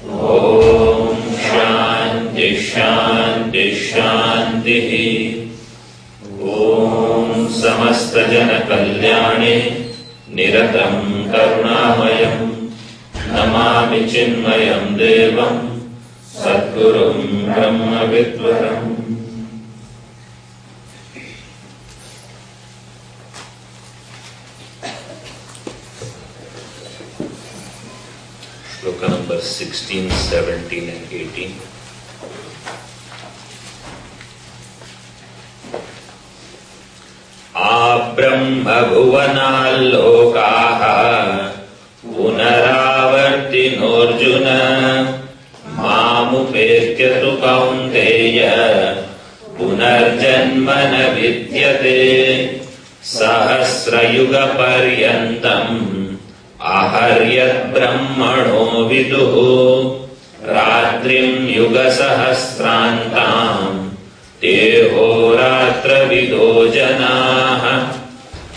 Om Shanti Shanti Shanti. Om Samasta Jana Kalyane Niratam Karunamayam Namami Chinmayam Devam Sadgurum Brahma Vidvaram. Sloka number 16, 17 and 18. Abrahma-bhuvanAllokAh punar-Avartino'rjuna mAm-upetya tu kaunteya punar-janma vidyate sahasra-yuga-paryantam aharyad brahmano viduh rAtrim yuga-sahasrAntam ho-rAtra-Vido janAh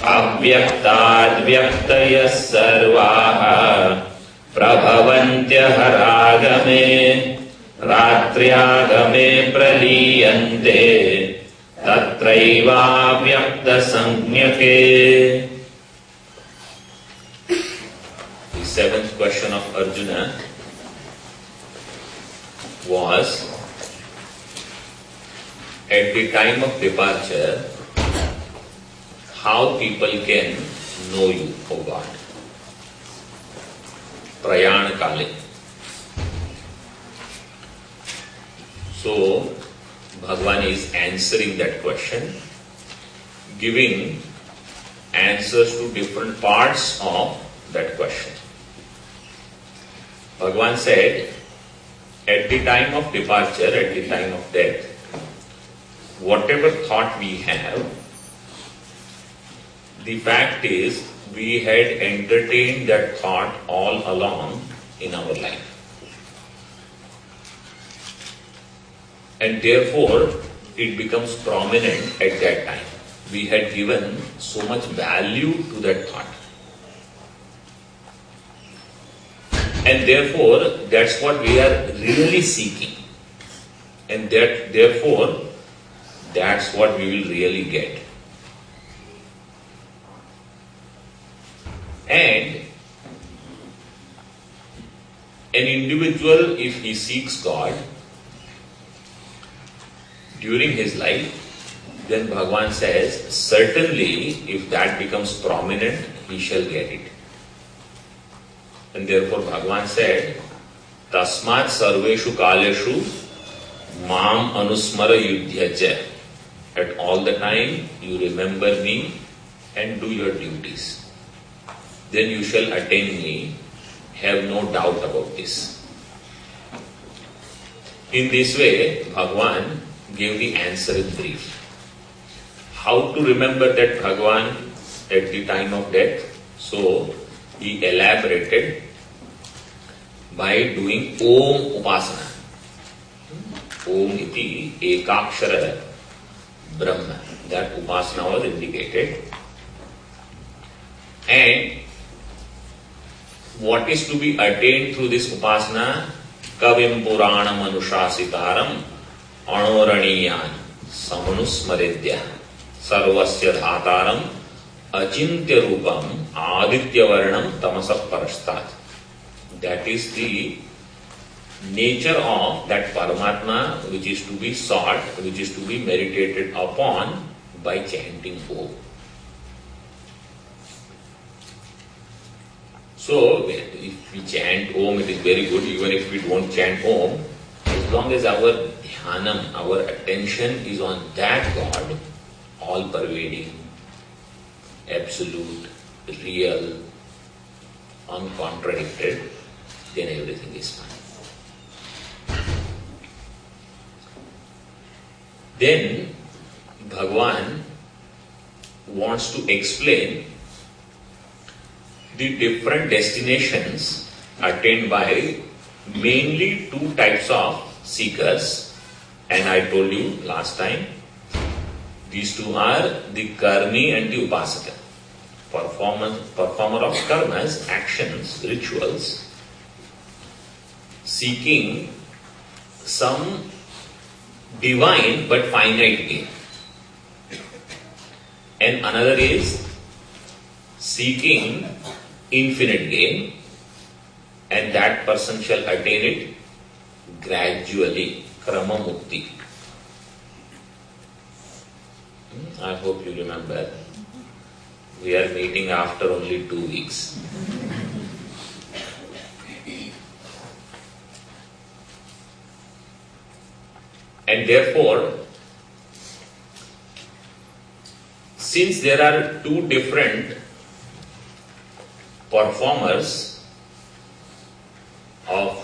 avyaktAd vyaktayah sarvAh prabhavanty ahar-Agame rAtry-Agame praliiyante tatraivAvyakta-samjnake. The seventh question of Arjuna was, at the time of departure, how people can know you, O God? Prayana kale. So, Bhagavan is answering that question, giving answers to different parts of that question. Bhagavan said, at the time of departure, at the time of death, whatever thought we have, the fact is we had entertained that thought all along in our life. And therefore, it becomes prominent at that time. We had given so much value to that thought. And therefore, that's what we are really seeking. And therefore, that's what we will really get. And an individual, if he seeks God during his life, then Bhagavan says, certainly if that becomes prominent, he shall get it. And therefore Bhagavan said, Tasmat sarveshu kaleshu mAm anusmara yudyate. At all the time you remember me and do your duties. Then you shall attain me. Have no doubt about this. In this way, Bhagavan gave the answer in brief. How to remember that Bhagavan at the time of death? So, he elaborated by doing Om Upasana. Om iti ekakshara Brahma. That Upasana was indicated. And what is to be attained through this Upasana? Kavim Puranam Anushasitaram Anoraniyan Samanusmaridya Sarvasya Dhataram Achintya Rupam Aditya Varnam Tamasah Parashtat. That is the nature of that Paramatma which is to be sought, which is to be meditated upon by chanting Om. So, if we chant Om, it is very good. Even if we don't chant Om, as long as our dhyanam, our attention is on that God, all-pervading, absolute, real, uncontradicted, then everything is fine. Then, Bhagavan wants to explain the different destinations attained by mainly two types of seekers, and I told you last time, these two are the Karmi and the Upasaka. performer of karmas, actions, rituals, seeking some divine but finite gain. And another is seeking infinite gain, and that person shall attain it gradually, krama mukti. I hope you remember. We are meeting after only 2 weeks. And therefore, since there are two different performers of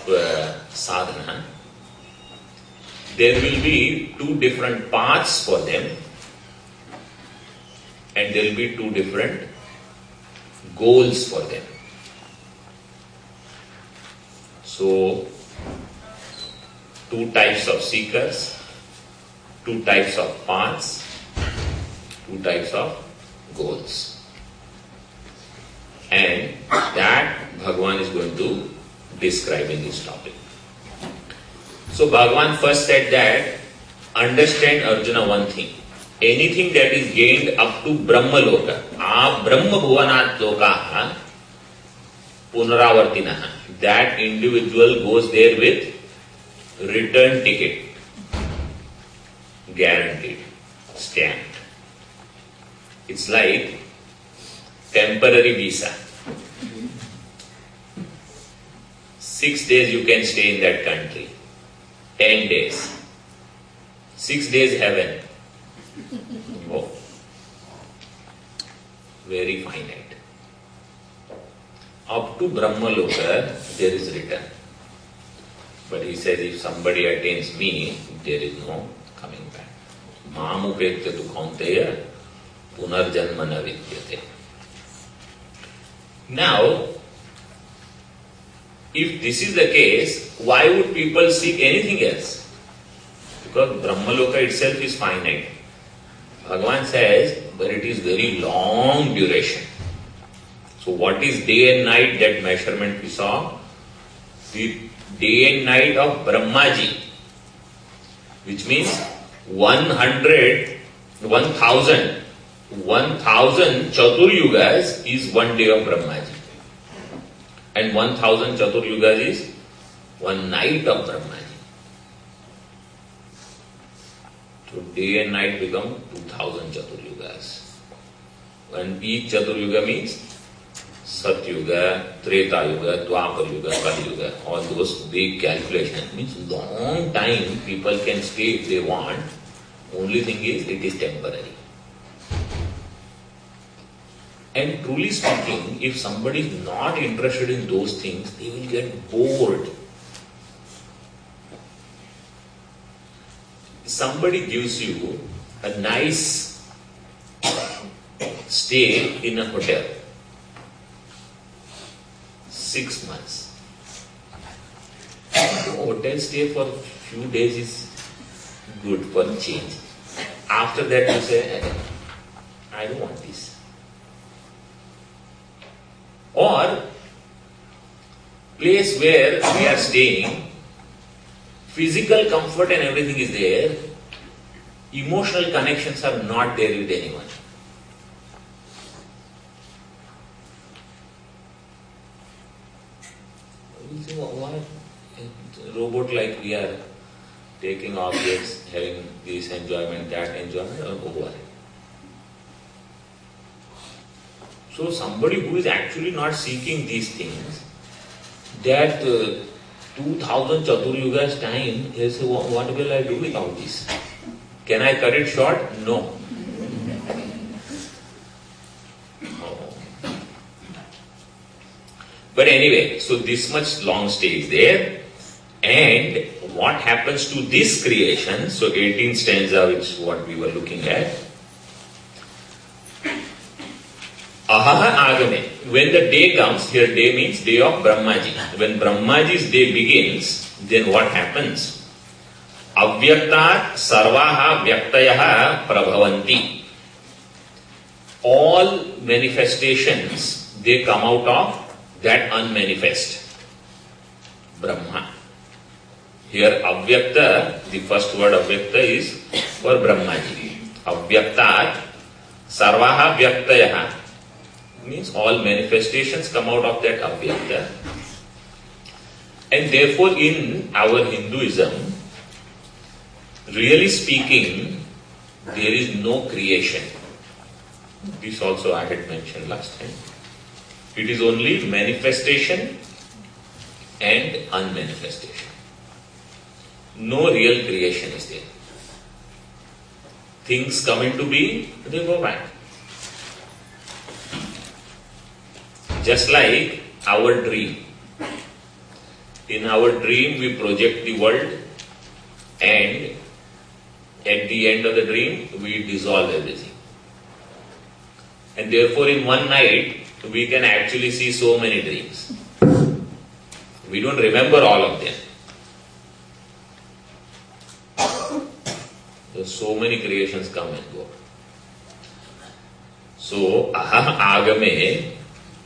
sadhana, there will be two different paths for them, and there will be two different goals for them. So, two types of seekers, two types of paths, two types of goals. And that Bhagavan is going to describe in this topic. So Bhagavan first said that, understand Arjuna one thing. Anything that is gained up to Brahma-loka, Abrahma-bhuvanAllokAh, punar-Avartino'rjuna, that individual goes there with return ticket, guaranteed, stamped. It's like temporary visa. 6 days you can stay in that country, 10 days, 6 days heaven. Oh, very finite. Up to Brahma-loka there is return. But he says, if somebody attains me, there is no coming back. mAm-upetya tu kaunteya, punar-janma na vidyate. Now, if this is the case, why would people seek anything else? Because Brahma-loka itself is finite. Bhagavan says, but it is very long duration. So what is day and night, that measurement we saw? The day and night of Brahmaji, which means 1,000 Chatur-yugas is 1 day of Brahmaji. And 1,000 Chatur-yugas is 1 night of Brahmaji. So day and night become 2,000 Chatur-yugas. And each Chatur-yuga means Satyuga, Treta-yuga, Dwapar-yuga, Kali-yuga, all those big calculations. Means long time people can stay if they want. Only thing is, it is temporary. And truly speaking, if somebody is not interested in those things, they will get bored. Somebody gives you a nice stay in a hotel. 6 months. Hotel stay for few days is good for change. After that you say, I don't want this. Or place where we are staying, physical comfort and everything is there, emotional connections are not there with anyone. You say, why robot like we are taking objects, having this enjoyment, that enjoyment, over. So somebody who is actually not seeking these things, that 2,000 Chatur-yugas time, he'll say, what will I do without this? Can I cut it short? No. But anyway, so this much long stay is there. And what happens to this creation? So 18th stanza, which is what we were looking at. Ahar-Agame. When the day comes, here day means day of Brahmaji. When Brahmaji's day begins, then what happens? AvyaktAd sarvAh vyaktayah prabhavanty. all manifestations, they come out of that unmanifest Brahma. Here Avyakta, the first word Avyakta is for Brahmaji. avyaktAd, sarvAh vyaktayah means all manifestations come out of that Avyakta. And therefore in our Hinduism, really speaking, there is no creation. This also I had mentioned last time. It is only manifestation and unmanifestation. No real creation is there. Things come into being, they go back. Just like our dream. In our dream we project the world, and at the end of the dream we dissolve everything. And therefore in one night we can actually see so many dreams. We don't remember all of them. So many creations come and go. So, ahar-Agame,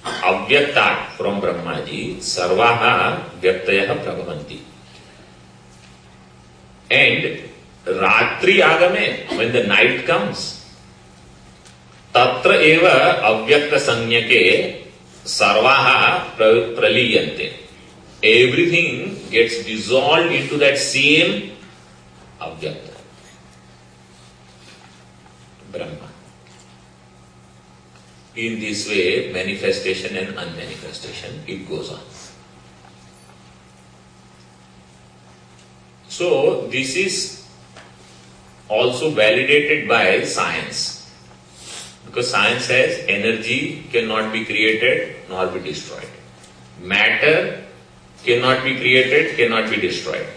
avyaktAd from Brahmaji, sarvAh vyaktayah prabhavanty. And rAtry-Agame, when the night comes, tatraivAvyakta-samjnake, sarvAh praliiyante. Everything gets dissolved into that same avyakta. Brahma. In this way, manifestation and unmanifestation, it goes on. So, this is also validated by science. Because science says energy cannot be created nor be destroyed. Matter cannot be created, cannot be destroyed.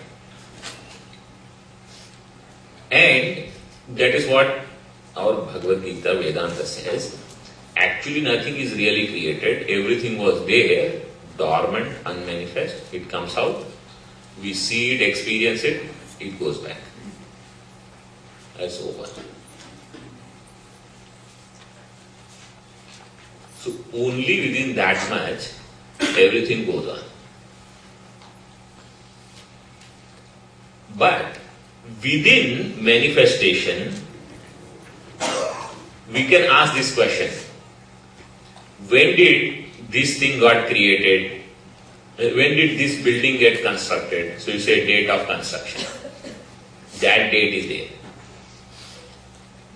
And that is what our Bhagavad Gita Vedanta says. Actually nothing is really created. Everything was there, dormant, unmanifest. It comes out. We see it, experience it, it goes back. That's over. So only within that much everything goes on. But within manifestation, we can ask this question. When did this thing got created? When did this building get constructed? So you say date of construction. That date is there.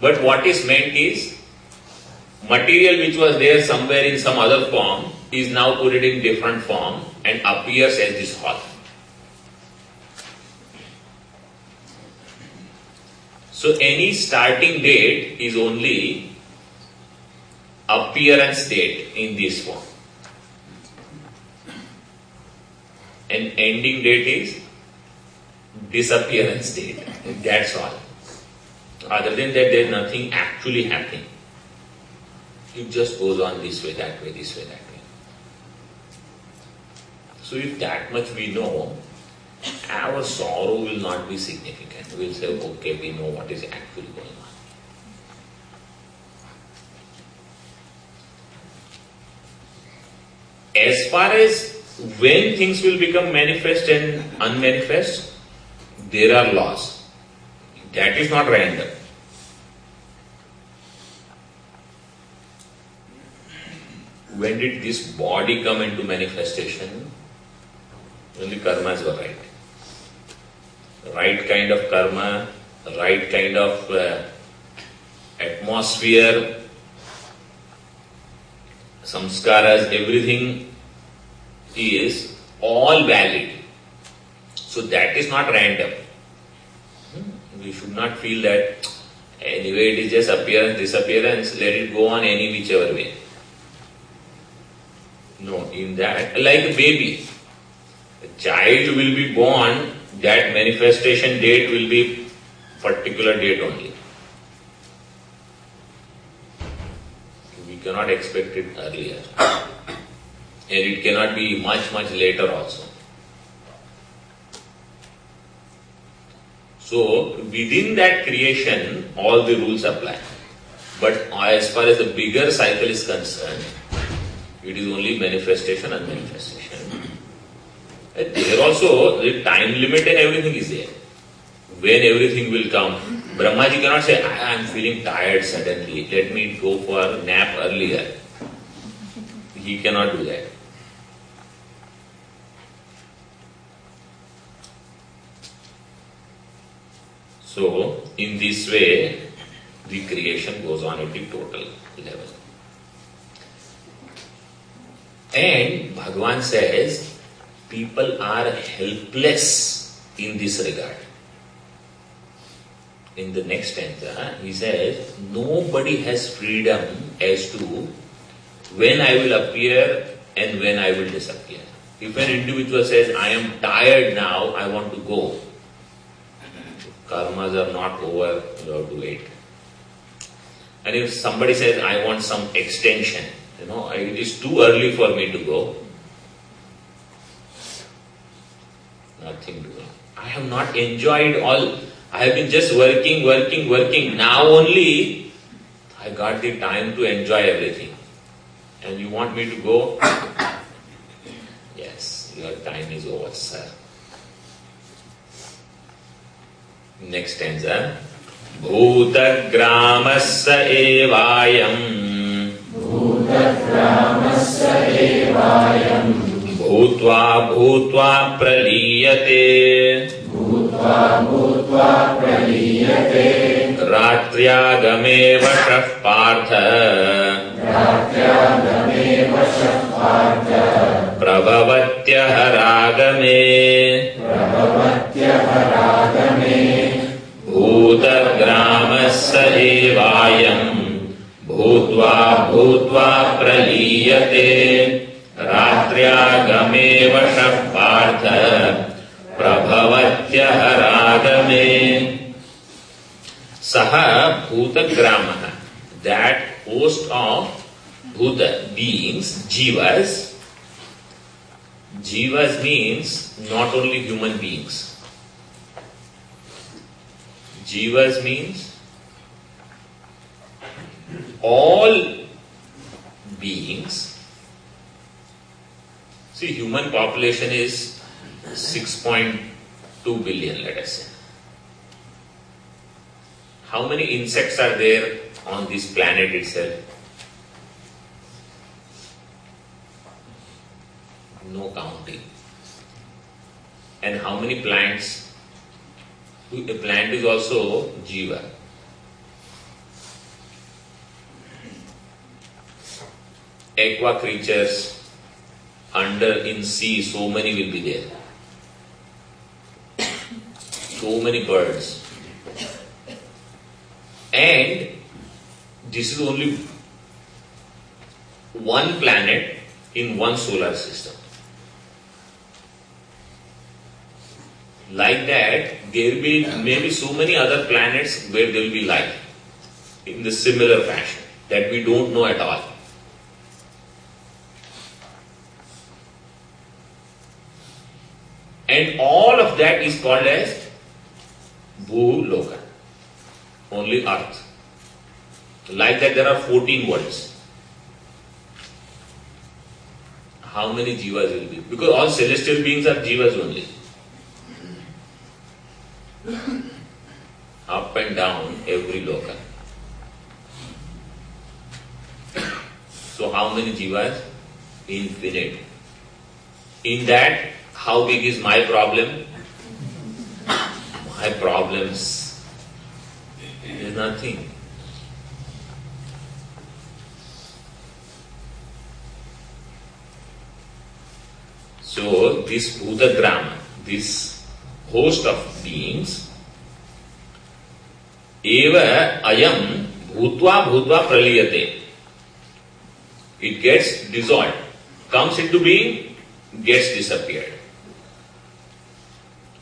But what is meant is, material which was there somewhere in some other form is now put it in different form and appears as this hall. So any starting date is only appearance date in this form. And ending date is disappearance date. That's all. Other than that, there is nothing actually happening. It just goes on this way, that way, this way, that way. So if that much we know, our sorrow will not be significant. We'll say, okay, we know what is actually going on. As far as when things will become manifest and unmanifest, there are laws. That is not random. When did this body come into manifestation? When the karmas were right. Right kind of karma, right kind of atmosphere, samskaras, everything is all valid. So that is not random. We should not feel that anyway it is just appearance, disappearance, let it go on any whichever way. No, in that, like a baby, a child will be born, that manifestation date will be particular date only. We cannot expect it earlier. And it cannot be much, much later also. So, within that creation, all the rules apply. But as far as the bigger cycle is concerned, it is only manifestation and manifestation. And there also the time limit and everything is there. When everything will come. Brahmaji cannot say, I am feeling tired suddenly, let me go for a nap earlier. He cannot do that. So, in this way, the creation goes on at the total level. And Bhagavan says, people are helpless in this regard. In the next stanza, he says, nobody has freedom as to when I will appear and when I will disappear. If an individual says, I am tired now, I want to go. Karmas are not over, you have to wait. And if somebody says, I want some extension, it is too early for me to go, nothing doing. I have not enjoyed all, I have been just working. Now only I got the time to enjoy everything. And you want me to go? Yes, your time is over, sir. Next stanza. bhUta-grAmah evAyam. bhUtvA praliiyate. rAtry-Agame vasah pArtha. prabhavanty ahar-Agame. bhUta-grAmah evAyam. bhUtvA praliiyate. rAtry-Agame vasah pArtha. prabhavanty ahar-Agame. Saha bhUta-grAmah, that host of bhuta beings, jivas. Jivas means not only human beings. Jivas means all beings. See, human population is 6.2 billion, let us say. How many insects are there on this planet itself? No counting. And how many plants? A plant is also jiva. Aqua creatures, in sea, so many will be there. So many birds. And this is only one planet in one solar system. Like that, there will be maybe so many other planets where there will be life in the similar fashion that we don't know at all. And all of that is called as bhūloka, only earth. Like that, there are 14 worlds. How many jivas will be? Because all celestial beings are jivas only. Up and down every loka. So how many jivas? Infinite. In that, how big is my problem? My problems is nothing. So this bhUta-grAmah, this host of beings, evAyam bhūtvā praliiyate. It gets dissolved, comes into being, gets disappeared.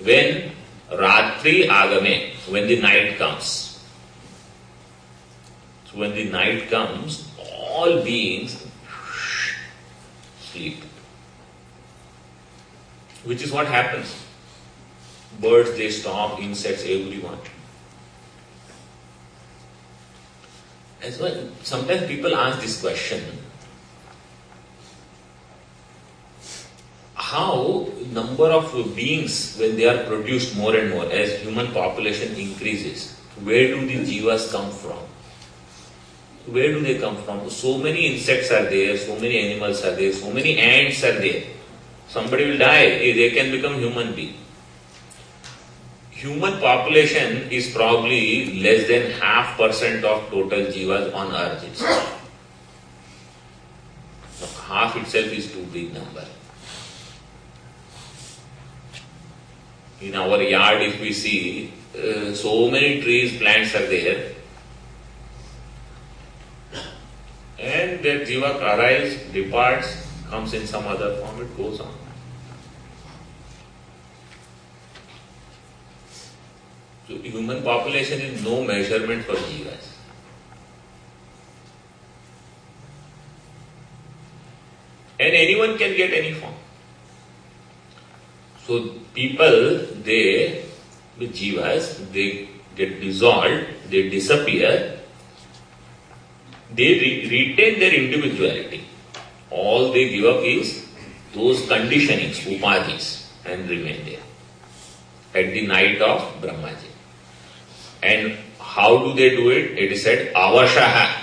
When rAtry-Agame, when the night comes. So when the night comes, all beings sleep. Which is what happens. Birds, they stop, insects, everyone. As well, sometimes people ask this question, how number of beings, when they are produced more and more, as human population increases, where do the jivas come from? Where do they come from? So many insects are there, so many animals are there, so many ants are there. Somebody will die, they can become human being. Human population is probably less than 0.5% of total jivas on earth itself. So half itself is too big number. In our yard, if we see, so many trees, plants are there, and that jiva arrives, departs, comes in some other form, it goes on. So human population is no measurement for jivas. And anyone can get any form. So people, they, with jivas, they get dissolved, they disappear, they retain their individuality. All they give up is those conditionings, upadhis, and remain there at the night of Brahmaji. And how do they do it? It is said, avasah.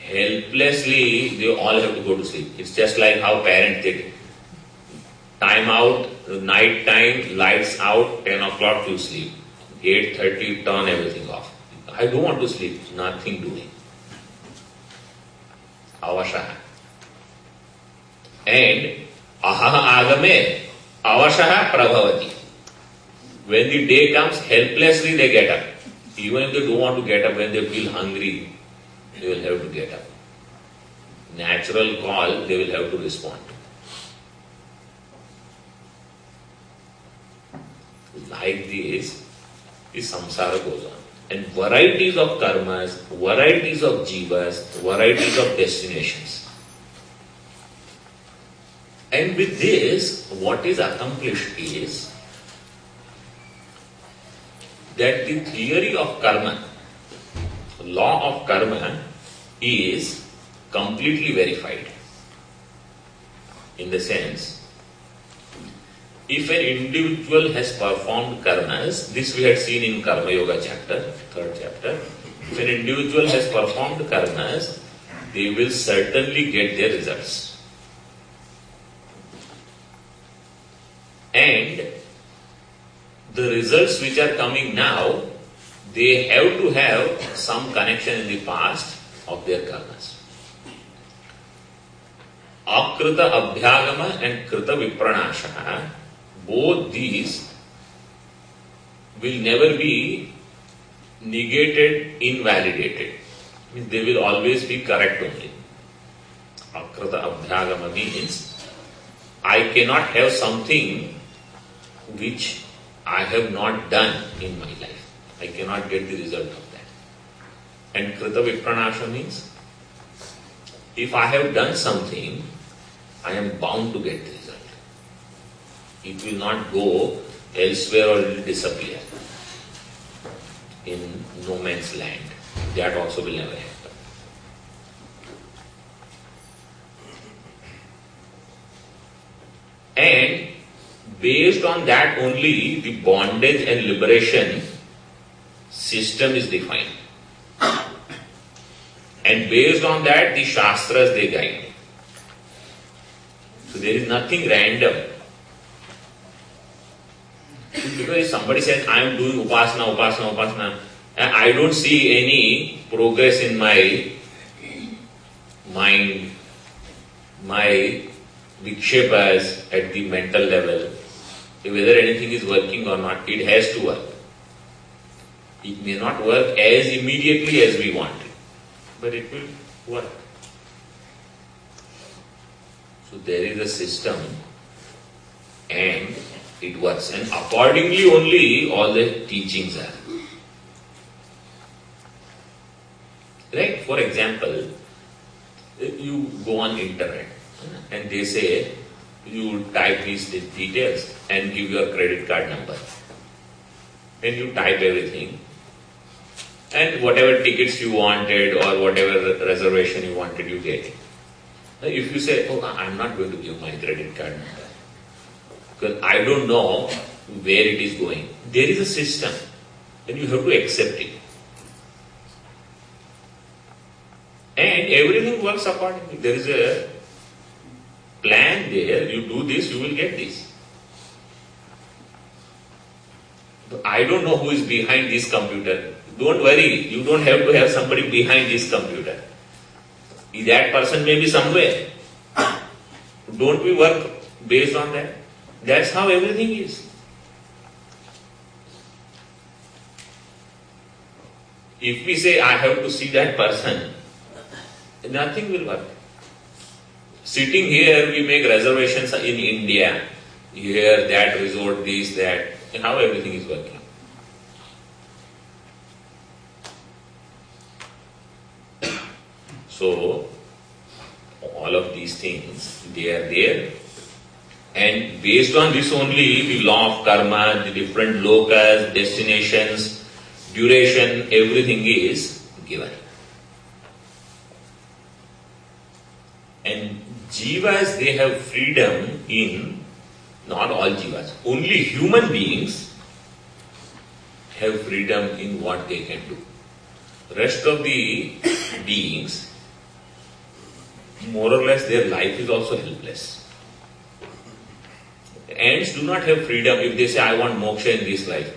Helplessly, they all have to go to sleep. It's just like how parents did. Time out, night time, lights out, 10 o'clock you sleep. 8:30, turn everything off. I don't want to sleep, nothing doing. Avasah. And ahar-Agame, avasah prabhavaty. When the day comes, helplessly they get up. Even if they don't want to get up, when they feel hungry, they will have to get up. Natural call, they will have to respond. Like this samsara goes on. And varieties of karmas, varieties of jivas, varieties of destinations. And with this, what is accomplished is that the theory of karma, law of karma, is completely verified. In the sense, if an individual has performed karmas, this we had seen in Karma Yoga chapter, 3rd chapter, if an individual has performed karmas, they will certainly get their results. And the results which are coming now, they have to have some connection in the past of their karmas. Akrita-Avyakta-Samjnake and krita-vipranasha, both these will never be negated, invalidated. Means they will always be correct only. Akrita-Avyakta means I cannot have something which I have not done in my life. I cannot get the result of that. And krita-vipranasha means if I have done something, I am bound to get the result. It will not go elsewhere or it will disappear in no man's land. That also will never happen. And based on that only the bondage and liberation system is defined. And based on that the shastras they guide. So there is nothing random. Because if somebody says, I am doing upasana, and I don't see any progress in my mind, my vikshepas at the mental level, whether anything is working or not, it has to work. It may not work as immediately as we want it, but it will work. So there is a system and it works, and accordingly only all the teachings are. Right? For example, you go on internet and they say you type these details and give your credit card number. And you type everything And whatever tickets you wanted or whatever reservation you wanted, you get it. Now, if you say, oh, I'm not going to give my credit card number, because I don't know where it is going. There is a system, and you have to accept it. And everything works accordingly. There is a plan there. You do this, you will get this. I don't know who is behind this computer. Don't worry, you don't have to have somebody behind this computer. That person may be somewhere. Don't we work based on that? That's how everything is. If we say, I have to see that person, nothing will work. Sitting here, we make reservations in India, here, that resort, this, that, and how everything is working. So, all of these things, they are there. And based on this only, the law of karma, the different lokas, destinations, duration, everything is given. And jivas, they have freedom in, not all jivas, only human beings have freedom in what they can do. Rest of the beings, more or less their life is also helpless. Ants do not have freedom if they say, I want moksha in this life.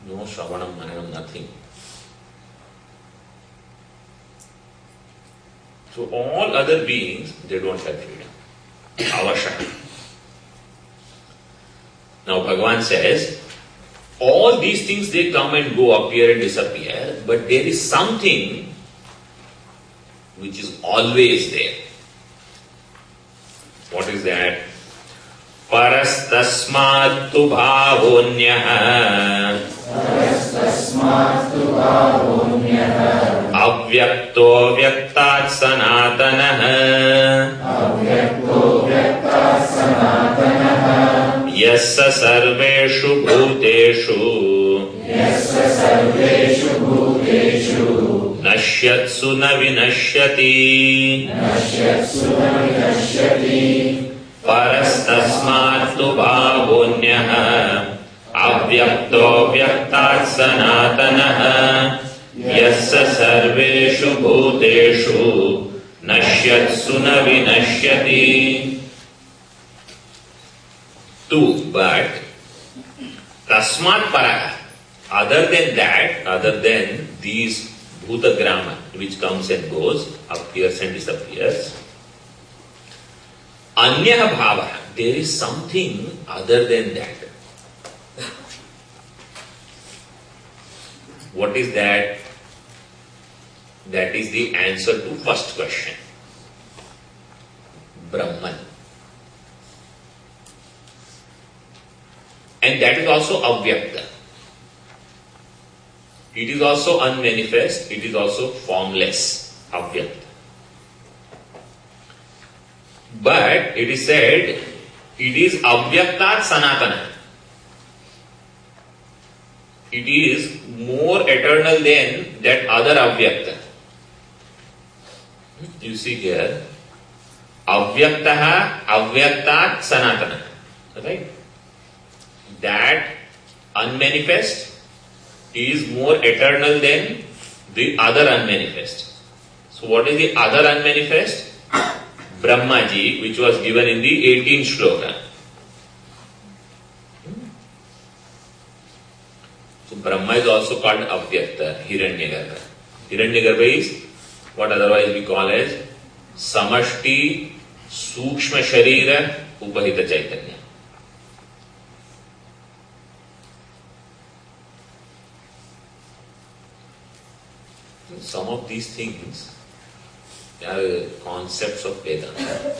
No shravanam, mananam, nothing. So all other beings, they don't have freedom. Avashaka. Now Bhagavan says, all these things, they come and go, appear and disappear, but there is something which is always there. What is that? Parastasmat tu bhavonyah avyaktavyaktad sanatana yassa sarveshu bhuteshu nashyatsu na vinashyati parastasmat tu bhavonyah avyaktavyaktad sanatana yassa sarveshu bhuteshu nashyatsu na vinashyati. Two, but tasmat paraha, other than that, other than these bhUta-grAmah, which comes and goes, appears and disappears, anyah bhava, there is something other than that. What is that? That is the answer to first question. Brahman. And that is also avyakta. It is also unmanifest, it is also formless, avyakta. But it is said, it is avyaktAd sanatana. It is more eternal than that other avyakta. You see here, avyaktah, avyaktAd sanatana. Right? That unmanifest is more eternal than the other unmanifest. So what is the other unmanifest? Brahmaji, which was given in the 18th shloka. So Brahma is also called Avyakta, Hiranyagarbha. Hiranyagarbha is what otherwise we call as Samashti Sukshma Sharira Upahita Chaitanya. Some of these things are concepts of Vedanta.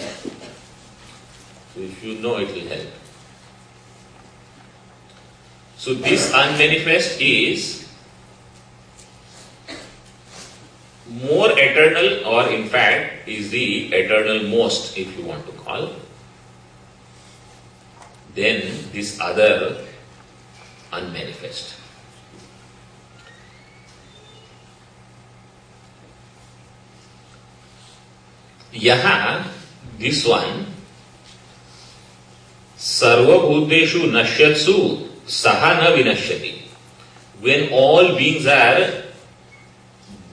So if you know, it will help. So this unmanifest is more eternal, or in fact is the eternal most, if you want to call, than this other unmanifest. Yaha, this one, sarvabhuteshu nashyatsu saha na vinashyati. When all beings are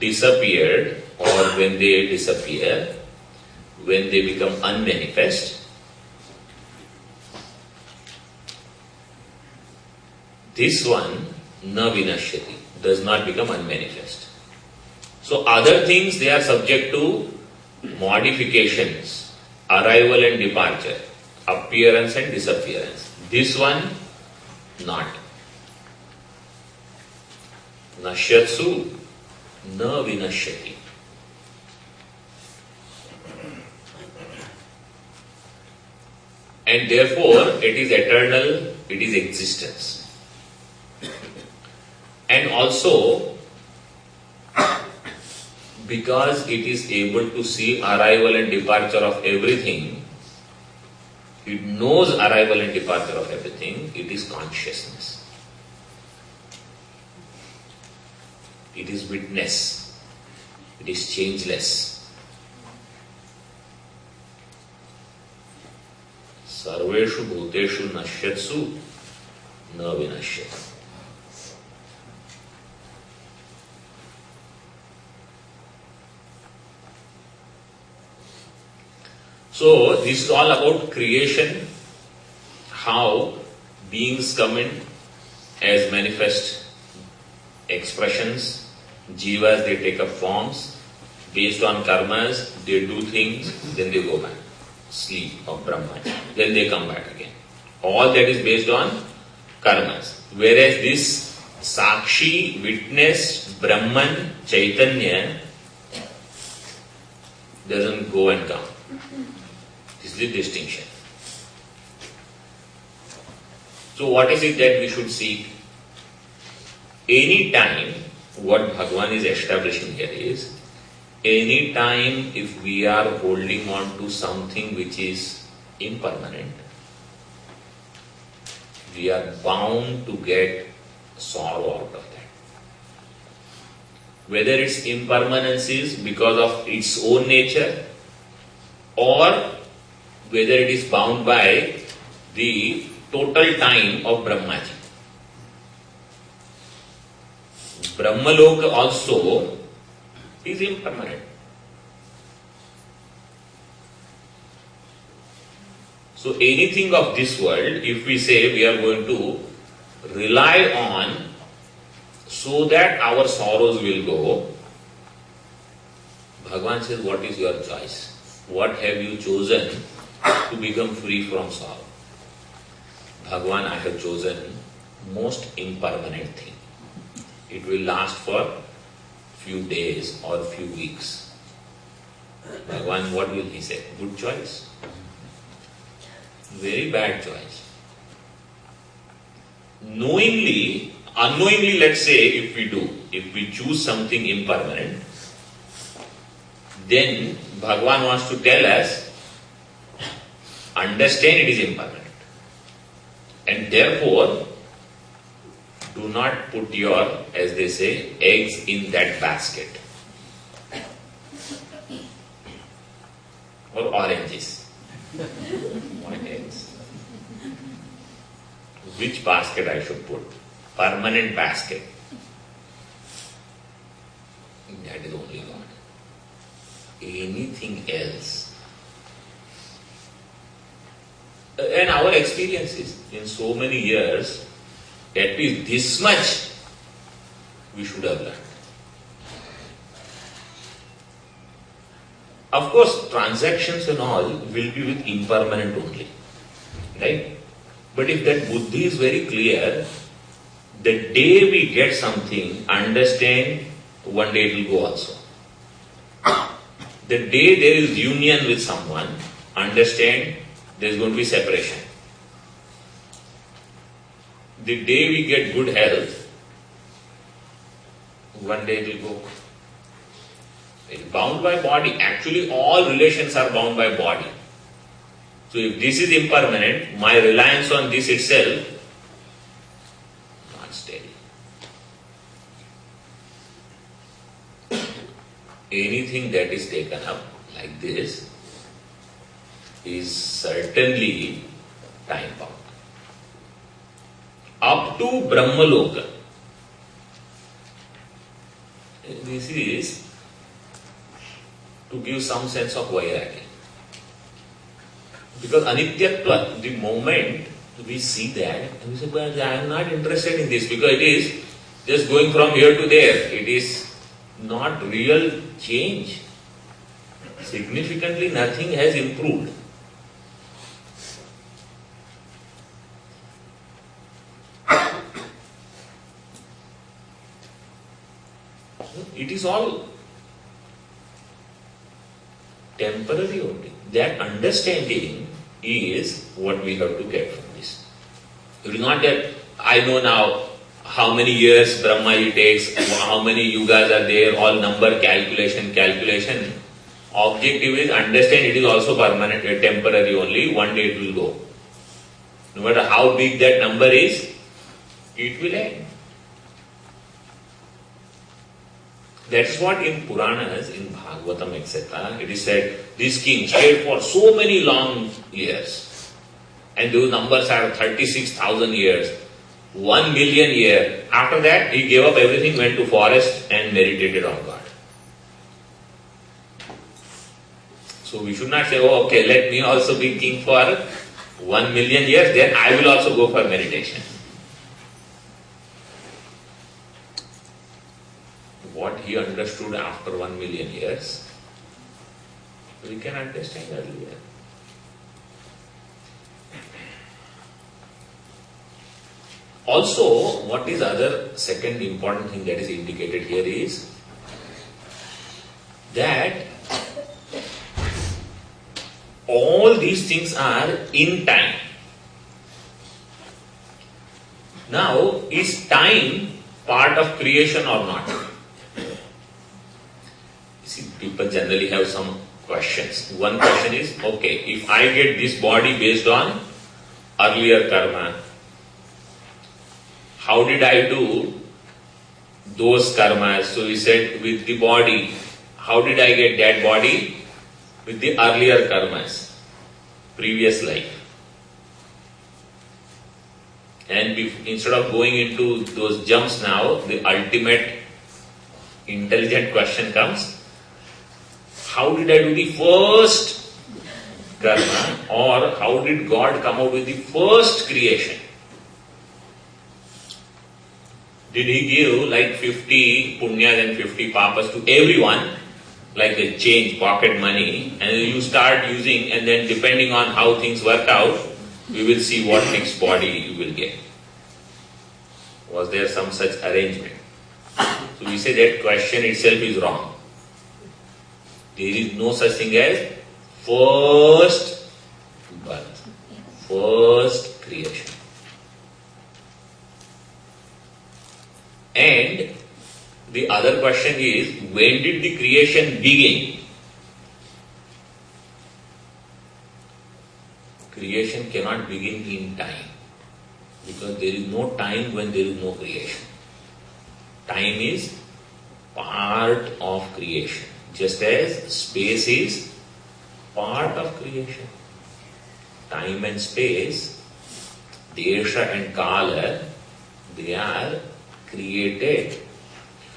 disappeared, or when they disappear, when they become unmanifest, this one na vinashyati, does not become unmanifest. So other things, they are subject to modifications, arrival and departure, appearance and disappearance. This one, not. Nashyatsu na vinashyati. And therefore, it is eternal, it is existence. And also, because it is able to see arrival and departure of everything, it knows arrival and departure of everything, it is consciousness. It is witness. It is changeless. Sarveshu bhuteshu nashyatsu na vinashyati. So, this is all about creation, how beings come in as manifest expressions, jivas, they take up forms, based on karmas, they do things, then they go back, sleep of Brahman, then they come back again. All that is based on karmas. Whereas this Sakshi, witness, Brahman, Chaitanya, doesn't go and come. This is the distinction. So what is it that we should seek? Any time, what Bhagavan is establishing here is, any time if we are holding on to something which is impermanent, we are bound to get sorrow out of that. Whether its impermanence is because of its own nature, or whether it is bound by the total time of Brahmaji. Brahmaloka also is impermanent. So anything of this world, if we say we are going to rely on so that our sorrows will go, Bhagavan says, what is your choice? What have you chosen to become free from sorrow? Bhagavan, I have chosen most impermanent thing. It will last for few days or few weeks. Bhagavan, what will he say? Good choice? Very bad choice. Knowingly, unknowingly, let's say, if we choose something impermanent, then Bhagavan wants to tell us, understand it is impermanent. And therefore, do not put your, as they say, eggs in that basket. Or oranges. Why eggs? Which basket I should put? Permanent basket. That is only God. Anything else. And our experiences in so many years, at least this much we should have learned. Of course, transactions and all will be with impermanent only. Right? But if that buddhi is very clear, the day we get something, understand, one day it will go also. The day there is union with someone, understand, there is going to be separation. The day we get good health, one day it will go. It is bound by body. Actually, all relations are bound by body. So if this is impermanent, my reliance on this itself, not steady. Anything that is taken up, like like this is certainly time bound. Up to Brahmaloka. This is to give some sense of vairagya. Because anityatva, the moment we see that, and we say, but I am not interested in this because it is just going from here to there. It is not real change. Significantly nothing has improved. It is all temporary only. That understanding is what we have to get from this. It is not that I know now how many years Brahma takes, how many yugas are there, all number calculation. Objective is understand it is also permanent, temporary only, one day it will go. No matter how big that number is, it will end. That's what in Puranas, in Bhagavatam, etc., it is said, this king stayed for so many long years. And those numbers are 36,000 years, 1 million years. After that, he gave up everything, went to forest and meditated on God. So we should not say, oh, okay, let me also be king for 1 million years, then I will also go for meditation. What he understood after 1 million years, we can understand earlier. Also, what is other second important thing that is indicated here is that all these things are in time. Now, is time part of creation or not? See, people generally have some questions. One question is, okay, if I get this body based on earlier karma, how did I do those karmas? So he said, with the body, how did I get that body? With the earlier karmas, previous life. And instead of going into those jumps now, the ultimate intelligent question comes, how did I do the first karma, or how did God come out with the first creation? Did he give like 50 punyas and 50 papas to everyone, like the change, pocket money, and you start using, and then depending on how things work out, we will see what next body you will get. Was there some such arrangement? So we say that question itself is wrong. There is no such thing as first birth, first creation. And the other question is, when did the creation begin? Creation cannot begin in time, because there is no time when there is no creation. Time is part of creation, just as space is part of creation. Time and space, desha and kala, they are created.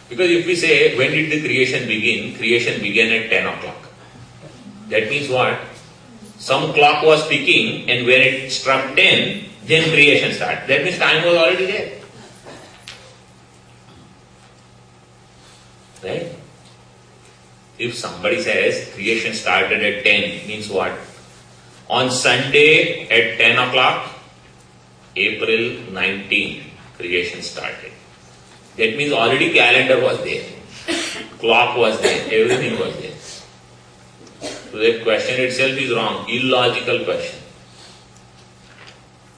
Because if we say, when did the creation begin? Creation began at 10 o'clock. That means what? Some clock was ticking, and when it struck 10, then creation started. That means time was already there. Right? If somebody says creation started at 10, means what? On Sunday at 10 o'clock, April 19, creation started. That means already calendar was there, clock was there, everything was there. So that question itself is wrong, illogical question.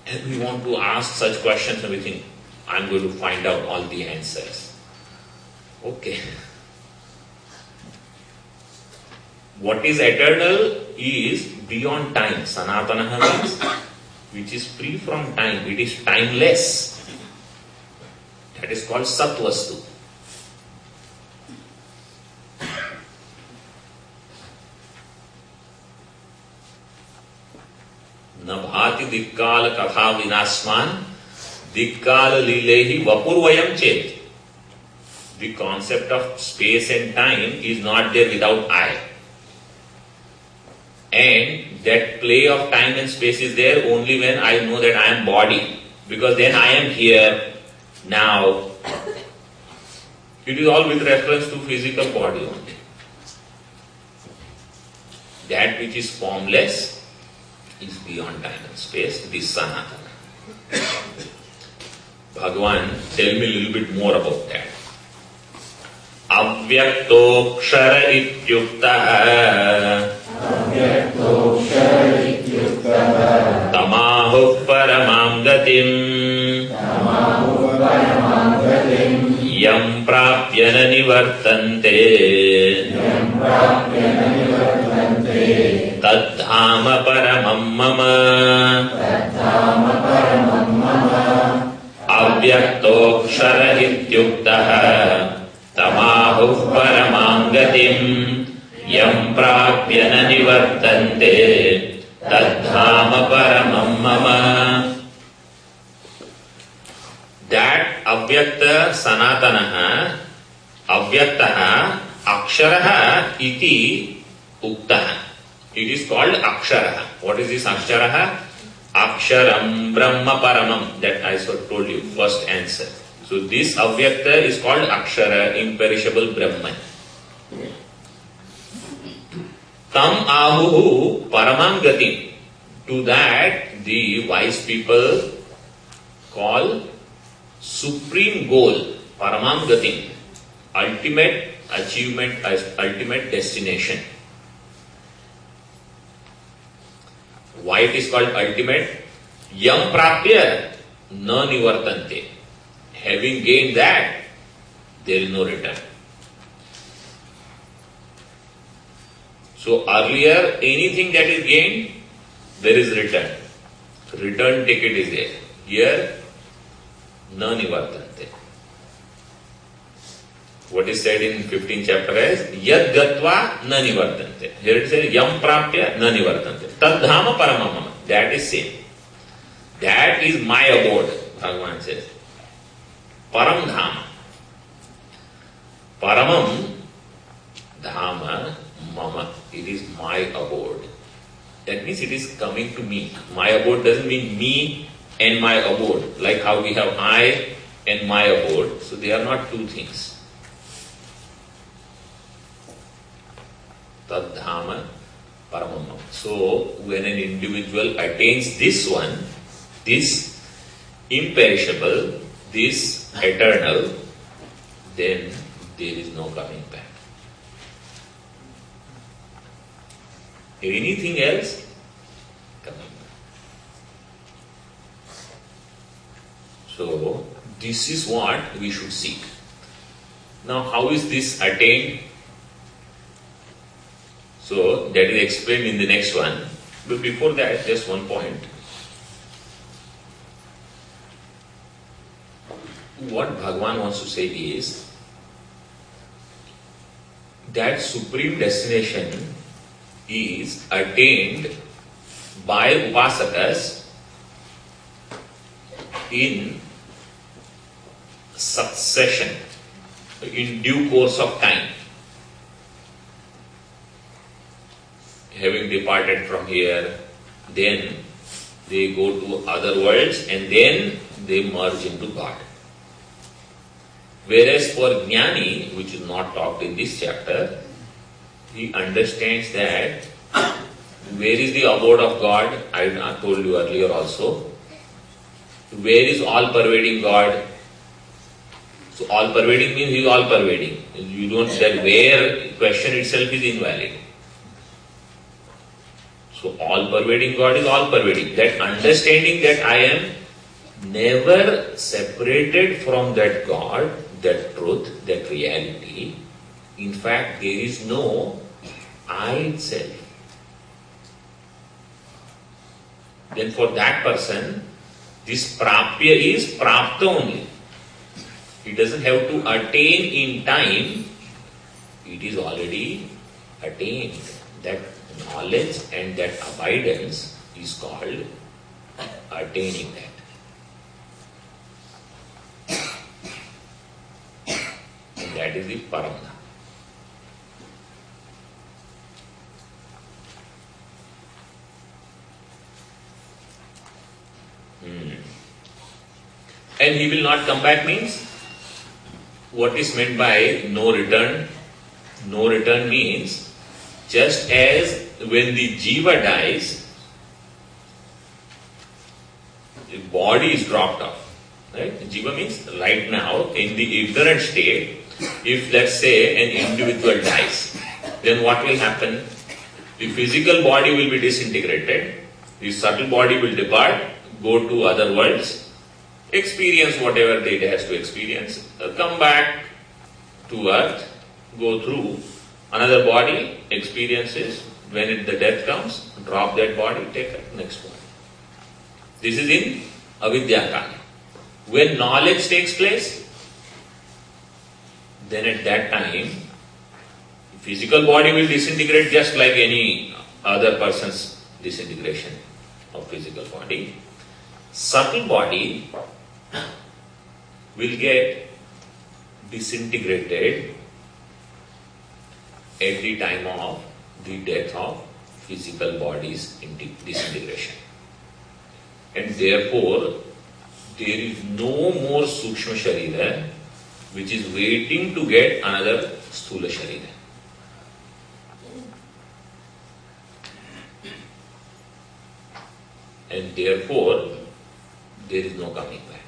And we want to ask such questions and we think, I'm going to find out all the answers. Okay. What is eternal is beyond time. Sanatana means which is free from time. It is timeless. That is called Satvastu. bhati dikkala katha vinasman dikkala lilehi vapurvayam chet. The concept of space and time is not there without I. And that play of time and space is there only when I know that I am body. Because then I am here, now. It is all with reference to physical body only. That which is formless is beyond time and space, this Sanatana. Bhagavan, tell me a little bit more about that. Avyakta ityuktah tamahu paramam gatim yam prapya na nivartante tadhama paramam mama avyakta ityuktah tamahu paramam gatim yam prapya na nivartante tadhama paramam mama. That avyakta sanatanaha avyaktaha aksharaha iti uktaha. It is called aksharaha. What is this aksharaha? Aksharam brahma paramam. That I told you, first answer. So this avyakta is called akshara, imperishable Brahman. Tam ahuhu paramam gatim. To that the wise people call supreme goal, paramam gatim, ultimate achievement, ultimate destination. Why it is called ultimate? Yam prapya na nivartante. Having gained that, there is no return. So earlier, anything that is gained, there is return. Return ticket is there. Here, na nivartante. What is said in 15th chapter is yad gatva na nivartante. Here it says yam prapya na nivartante. Tadhama paramam. That is same. That is my abode, Bhagavan says. Param dhama. Paramam dhama mama. It is my abode. That means it is coming to me. My abode doesn't mean me and my abode. Like how we have I and my abode. So they are not two things. Tadhama paramam. So when an individual attains this one, this imperishable, this eternal, then there is no coming back. Anything else, coming back. So this is what we should seek. Now how is this attained? So that is explained in the next one. But before that, just one point. What Bhagavan wants to say is that supreme destination is attained by upasakas in succession, in due course of time. Having departed from here, then they go to other worlds and then they merge into God. Whereas for Jnani, which is not talked in this chapter, he understands that where is the abode of God? I told you earlier also. Where is all-pervading God? So all-pervading means he is all-pervading. You don't, that where question itself is invalid. So all-pervading God is all-pervading. That understanding that I am never separated from that God, that truth, that reality. In fact, there is no I itself. Then for that person, this prapya is prapta only. He doesn't have to attain in time. It is already attained. That knowledge and that abidance is called attaining that. And that is the Paramna. And he will not come back means, what is meant by no return? No return means, just as when the jiva dies, the body is dropped off. Right? Jiva means right now, in the ignorant state, if let's say an individual dies, then what will happen? The physical body will be disintegrated, the subtle body will depart, go to other worlds, experience whatever it has to experience, come back to earth, go through another body, experiences, when the death comes, drop that body, take a next body. This is in avidya kala. When knowledge takes place, then at that time, physical body will disintegrate just like any other person's disintegration of physical body. Subtle body will get disintegrated at the time of the death of physical body's disintegration. And therefore, there is no more Sukshma Sharira which is waiting to get another Sthula Sharira. And therefore, there is no coming back.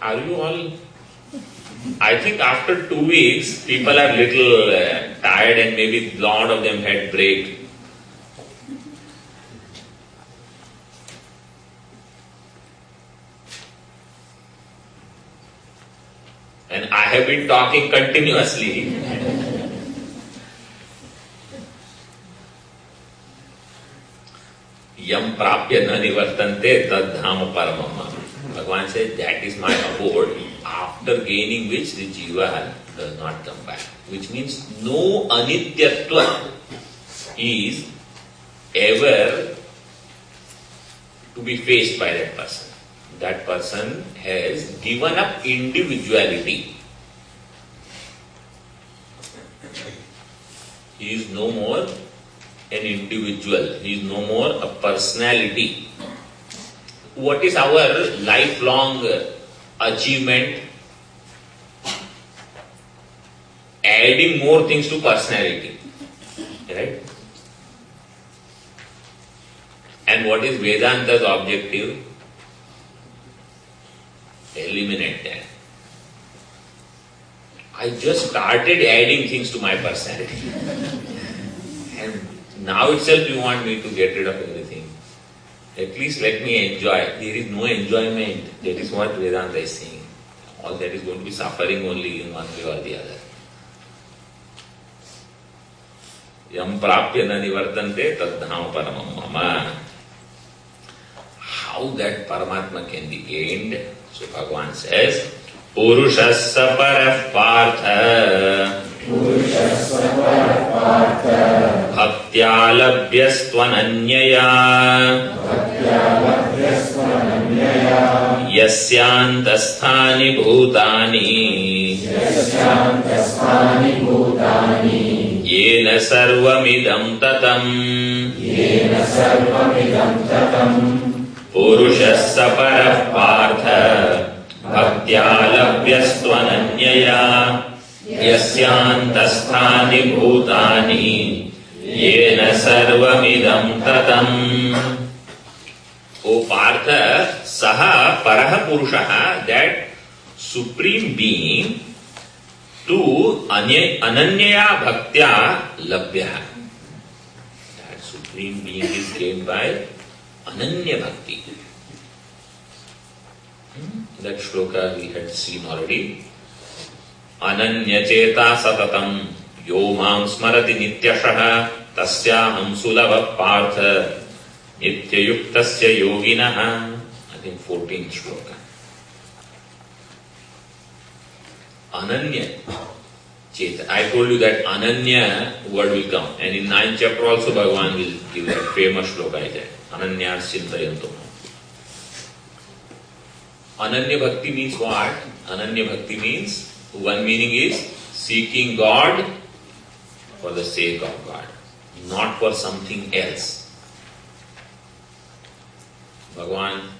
Are you all? I think after 2 weeks, people are little tired and maybe a lot of them had break. And I have been talking continuously. Yam prapya na nivartante tad dham paramam. Bhagavan said, that is my abode, after gaining which the jiva does not come back. Which means no anityatva is ever to be faced by that person. That person has given up individuality. He is no more an individual. He is no more a personality. What is our lifelong achievement? Adding more things to personality. Right? And what is Vedanta's objective? Eliminate that. I just started adding things to my personality. And now itself you want me to get rid of everything. At least let me enjoy. There is no enjoyment. That is what Vedanta is saying. All that is going to be suffering only in one way or the other. Yam prapya na nivartante tad dham paramam mama. How that Paramatma can be gained? So Bhagavan says, Purushassa parah Partha bhaktya labhyastvananyaya yasyantasthani bhutani yena sarvamidam tatam Purushassa parah Partha bhaktya labhyastvananyaya yasyantasthani bhutani yena sarvamidam tatam. O Partha, saha parah purushaha, that supreme being, to ananyaya bhaktya labhya. That supreme being is gained by Ananya Bhakti. That shloka we had seen already. Ananya Cheta Satatam Yo Mam Smarati Nityashaha Tasyaham Sulava Partha Nityayuktasya Yoginaha. I think 14th shloka. Ananya. Cheta. I told you that Ananya word will come. And in 9th chapter also Bhagavan will give that famous shloka is that. Ananya Chintayantam. Ananya Bhakti means what? Ananya Bhakti means, one meaning is seeking God for the sake of God, not for something else. Bhagavan,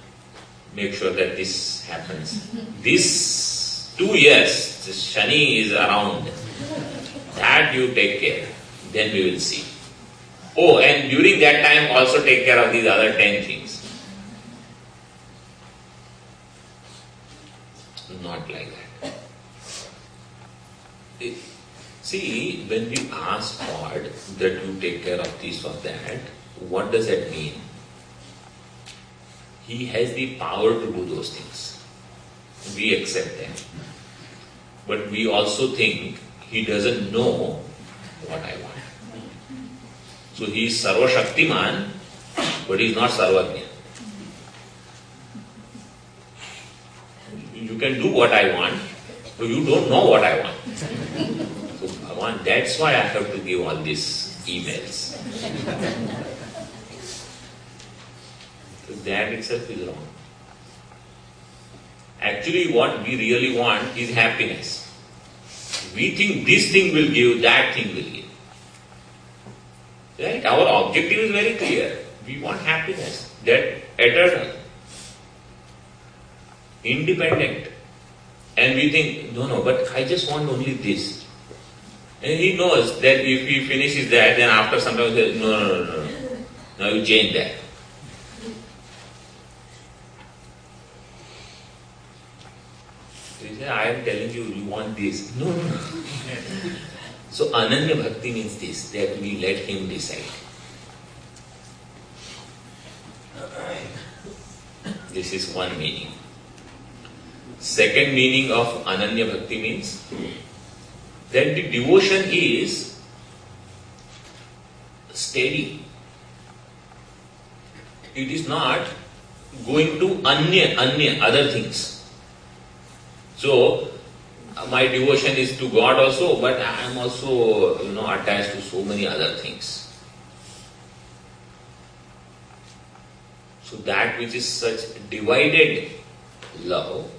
make sure that this happens. This 2 years, this Shani is around. That you take care. Then we will see. Oh, and during that time also take care of these other 10 things. Not like that. See, when we ask God that you take care of this or that, what does that mean? He has the power to do those things. We accept them. But we also think He doesn't know what I want. So He is sarva-shaktiman, but He is not sarvagya. You can do what I want, but you don't know what I want. So Bhagavan, that's why I have to give all these emails. So that itself is wrong. Actually, what we really want is happiness. We think this thing will give, that thing will give. Right? Our objective is very clear. We want happiness, that eternal, independent. And we think, no, but I just want only this. And He knows that if He finishes that, then after some time He says, no. Now you change that. So He says, I am telling you, you want this. No. So Ananya Bhakti means this, that we let Him decide. This is one meaning. Second meaning of Ananya Bhakti means that the devotion is steady. It is not going to other things. So, my devotion is to God also, but I am also, attached to so many other things. So that which is such divided love,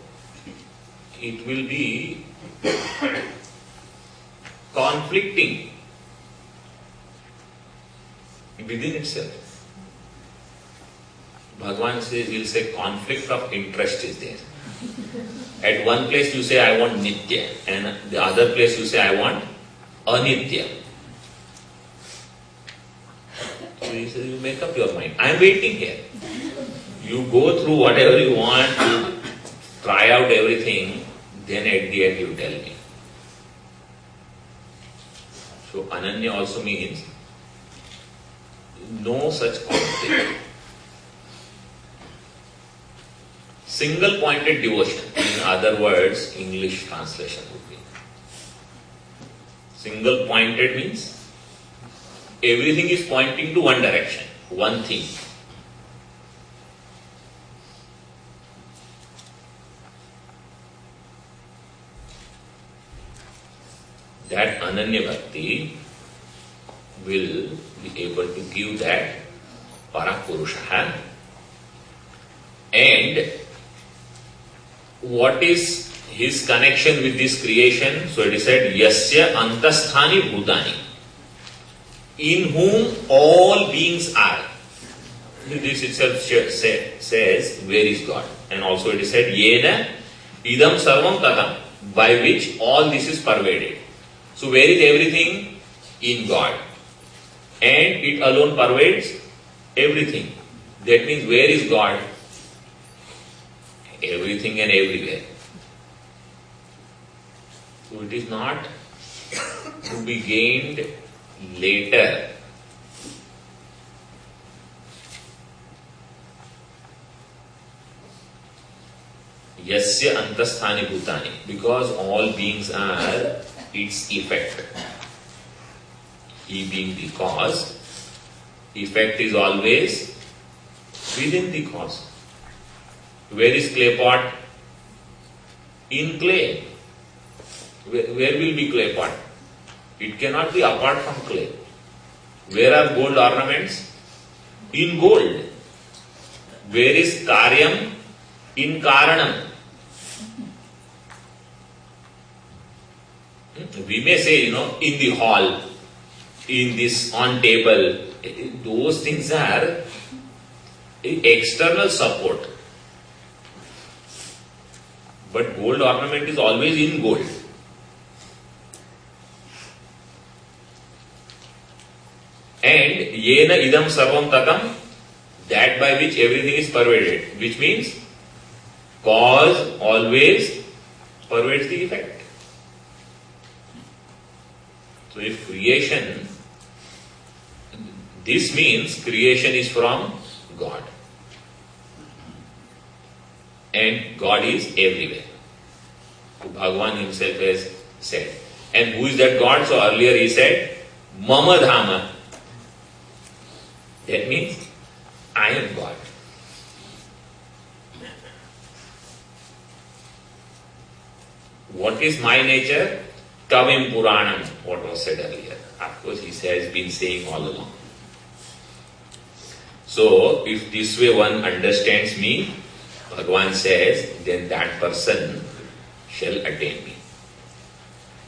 it will be conflicting within itself. Bhagavan will say conflict of interest is there. At one place you say I want Nitya, and the other place you say I want Anitya. So he says, you make up your mind. I am waiting here. You go through whatever you want, you try out everything, then at the end you tell me. So Ananya also means no such conflict. Single pointed devotion, in other words, English translation would be. Single pointed means everything is pointing to one direction, one thing. That Ananya Bhakti will be able to give that Parapurusha. And what is his connection with this creation? So it is said, Yasya antasthani bhutani, in whom all beings are. This itself says, where is God? And also it is said, Yena idam sarvam tatam, by which all this is pervaded. So where is everything? In God. And it alone pervades everything. That means where is God? Everything and everywhere. So it is not to be gained later. Yasya antasthani bhutani, because all beings are its effect. He being the cause, effect is always within the cause. Where is clay pot? In clay. Where will be clay pot? It cannot be apart from clay. Where are gold ornaments? In gold. Where is karyam? In karanam. We may say, in the hall, in this, on table. Those things are external support. But gold ornament is always in gold. And yena idam sarvam tatam, that by which everything is pervaded, which means cause always pervades the effect. So if creation, this means creation is from God. And God is everywhere. So Bhagavan himself has said. And who is that God? So earlier he said, mama-Dhamma. That means, I am God. What is my nature? Kavim Puranam, what was said earlier. Of course, he has been saying all along. So, if this way one understands me, Bhagavan says, then that person shall attain me.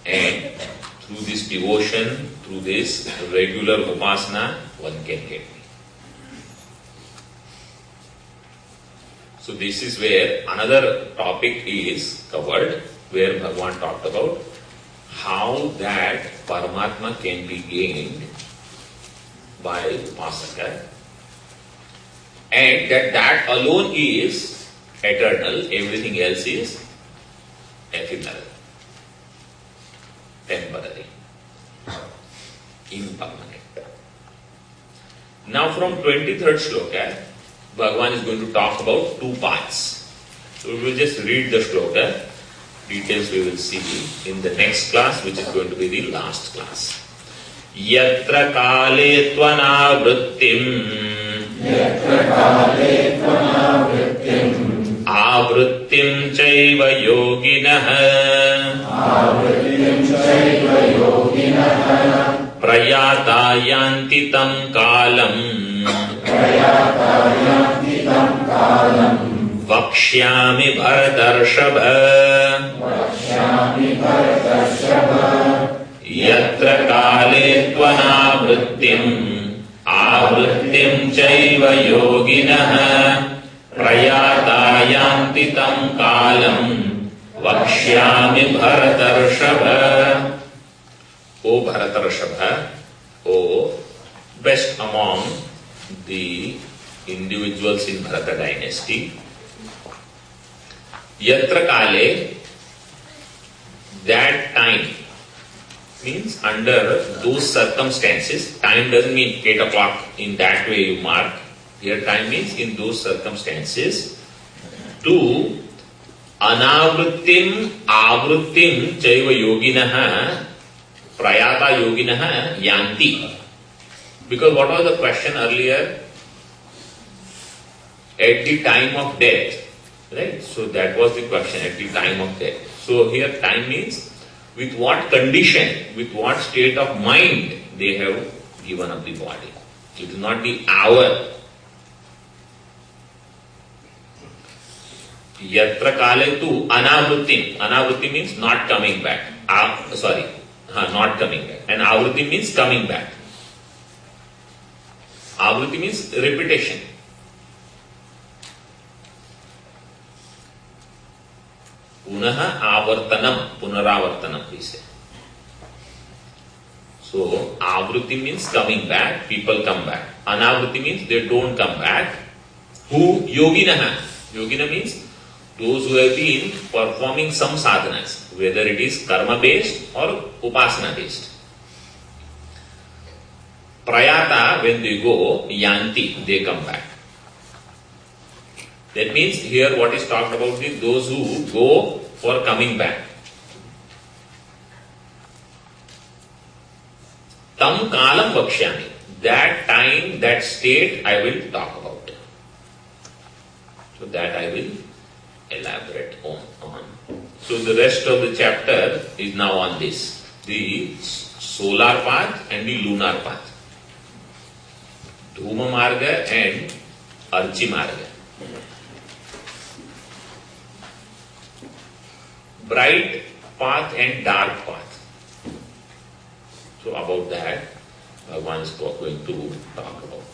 And through this devotion, through this regular upasana, one can get me. So this is where another topic is covered, where Bhagavan talked about how that Paramatma can be gained by Upasaka, and that alone is eternal, everything else is ephemeral, temporary, impermanent. Now from 23rd sloka, Bhagavan is going to talk about two parts. So we will just read the sloka. Details we will see in the next class, which is going to be the last class. Yatra kale tvanavrittim avrittim chaiva yoginah prayata-yanti tam kalam vakshyami bharatarshava yatra kale tvanavrittim avrittim chaiva yoginah prayata-yanti tam kalam vakshyami bharatarshava. O Bharatarshava, O best among the individuals in Bharata dynasty, yatra kale, that time, means under those circumstances. Time doesn't mean 8 o'clock in that way you mark. Here time means in those circumstances. To anavrittim avrittim chaiva yoginah prayata yoginah yanti. Because what was the question earlier? At the time of death, right? So that was the question, at the time of death. So here time means with what condition, with what state of mind they have given up the body. It is not the hour. Yatra kale tu anavrittim. Anavrittim means not coming back. Not coming back. And avritti means coming back. Avritti means repetition. Punar-Avartino'rjuna, punar-Avartino'rjuna, we say. So, avritti means coming back, people come back. Anavritti means they don't come back. Who? Yoginah. Yoginah means those who have been performing some sadhanas, whether it is karma-based or upasana-based. Prayata, when they go, yanti, they come back. That means here what is talked about is those who go for coming back. Tam kalam vakshyami. That time, that state I will talk about. So that I will elaborate on. So the rest of the chapter is now on this. the solar path and the lunar path. Dhuma marga and Archi marga. Bright path and dark path. So about that, Bhagavan is going to talk about.